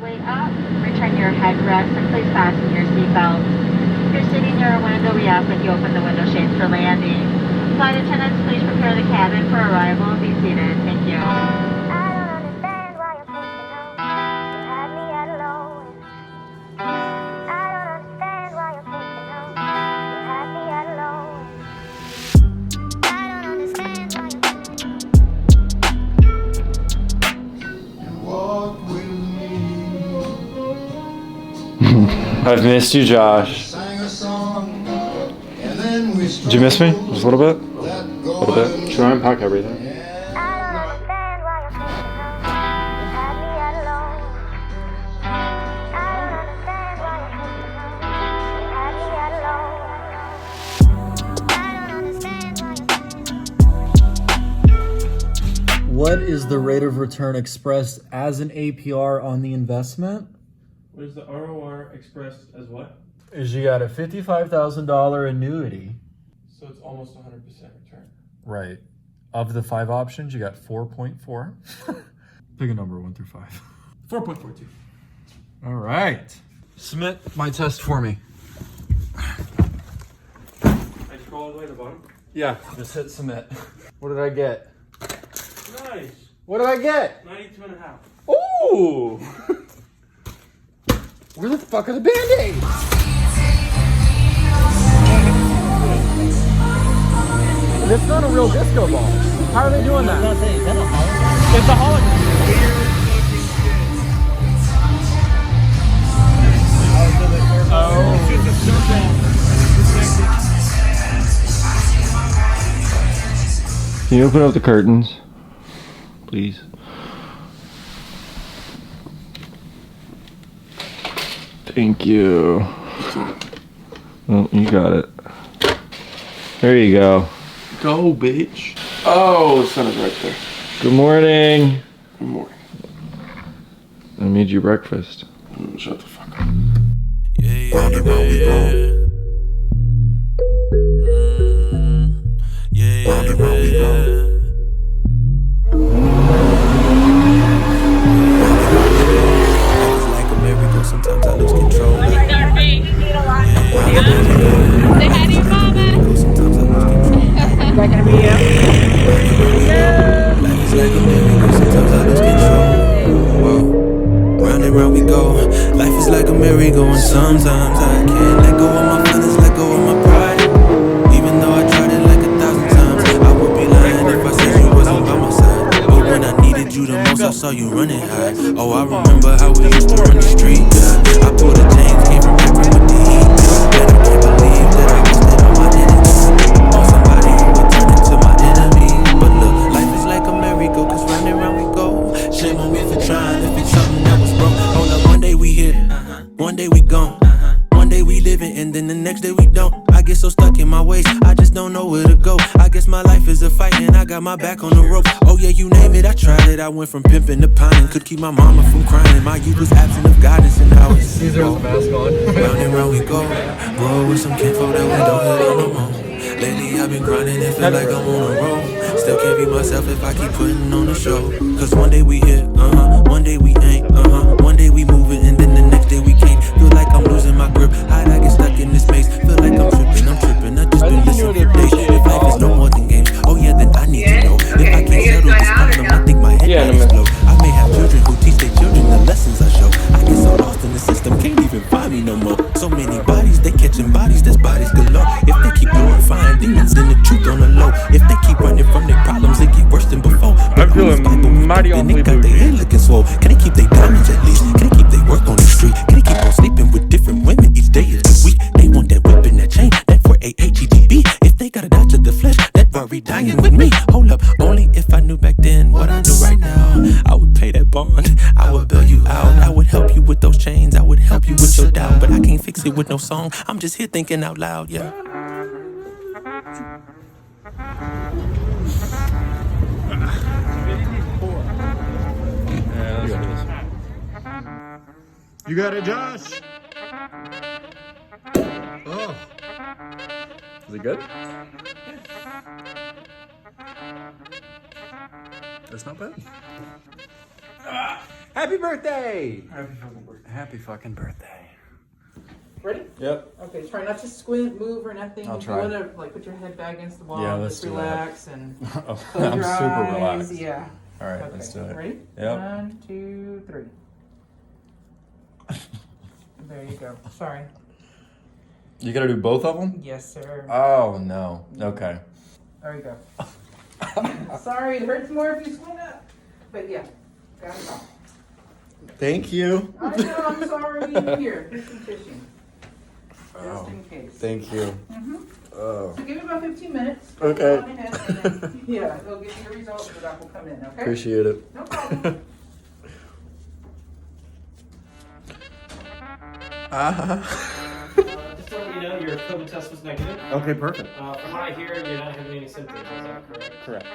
way up, return your headrest and please fasten your seatbelt. If you're sitting near a window, we ask that you open the window shades for landing. Flight attendants, please prepare the cabin for arrival and be seated. Thank you. I've missed you, Josh. Did you miss me? Just a little bit? A little bit? Should I unpack everything? What is the rate of return expressed as an APR on the investment? What is the ROR expressed as what? Is you got a $55,000 annuity. So it's almost 100% return. Right. Of the 5 options, you got 4.4. Pick a number 1 through 5. 4.42. All right. Submit my test for me. I scroll all the way to the bottom. Yeah, just hit submit. What did I get? Nice. What did I get? 92.5. Ooh! Where the fuck are the Band-Aids? It's not a real disco ball. How are they doing that? It's a hologram. Can you open up the curtains, please? Thank you. Oh, you got it. There you go. Go, bitch. Oh, the sun is right there. Good morning. Good morning. I made you breakfast. Shut the fuck up. Sometimes I lose control. They had your mama. Sometimes I lose control. Is that gonna be you? Life is like a merry-go. Sometimes I lose control. Whoa. Round and round we go. Life is like a merry-go, and sometimes I can't let go of my feelings, let go of my pride. Even though I tried it like 1,000 times, I would be lying if I said you wasn't by my side. But when I needed you the most, I saw you running high. Oh, I remember how we used to run the street. I pulled the chains, came from Akron with the heat. And I can't believe that I was dead on my enemy. On somebody who would turn into my enemy. But look, life is like a merry-go, cause round and round we go. Shame on me for trying to fix something that was broke. Hold up, one day we hit, one day we gone. One day we living and then the next day we don't. I get so stuck in my ways, I just don't know where to go. I guess my life is a fight and I got my back on the rope. Oh yeah, you name it, I tried it. I went from pimping to pining, could keep my mama from crying. My youth was absent of guidance and now it's Caesar has a mask on. round and round we go. Roll with some kinfolk that we don't hit on no more. Lately I've been grinding and feel like I'm on a roll. Still can't be myself if I keep putting on a show. Cause one day we hit, one day we ain't, one day we moving and then the next day we can't. Feel like I'm losing my grip, how'd I get stuck in this maze? Feel like I'm tripping, I just been listening for days. If life is no more than games, oh yeah, then I need to know. If I can't settle this problem, I think my head might explode. I may have children who teach their children the lessons I show. I get so lost in the system, can't even find me no more. So many bodies, they catching bodies, there's bodies galore. If they keep glorifying demons, then the truth on the low. If they keep running from their problems, it get worse than before. I'm feeling mighty awfully got their head looking swole. Can they keep their diamonds at least? Can they keep their work on the street? Can they keep on sleeping with different women each day is the week? They want that whip and that chain, that for AHEGB. If they gotta die to the flesh, that worry dying with me. Hold up, only if I knew back then what I know right now, I would pay that bond, I would bail you out, I would help you with those chains, I would help you with your doubt. But I can't fix it with no song, I'm just here thinking out loud, yeah. You got it, Josh. Oh. Is it good? That's not bad. Happy birthday! Happy fucking birthday. Happy fucking birthday. Ready? Yep. Okay, try not to squint, move, or nothing. I'll If try. You want to like put your head back against the wall. Yeah, let's just do relax and I'm close your super eyes. relaxed. Yeah. All right, Okay. let's do it. Ready? Yep. 1, 2, 3. There you go. Sorry. You gotta do both of them? Yes, sir. Oh, no. Okay. There you go. Sorry, it hurts more if you squint up. But yeah, got it all. Thank you. I know, I'm sorry. Here, here's some tissue. Just in case. Thank you. Mm-hmm. Oh. So give it about 15 minutes. Okay. Go on ahead and then, yeah, they'll give you the results, the doc will come in, okay? Appreciate it. No problem. Just to let you know, your COVID test was negative. Okay, perfect. From what I hear, you're not having any symptoms. Is that correct? Correct.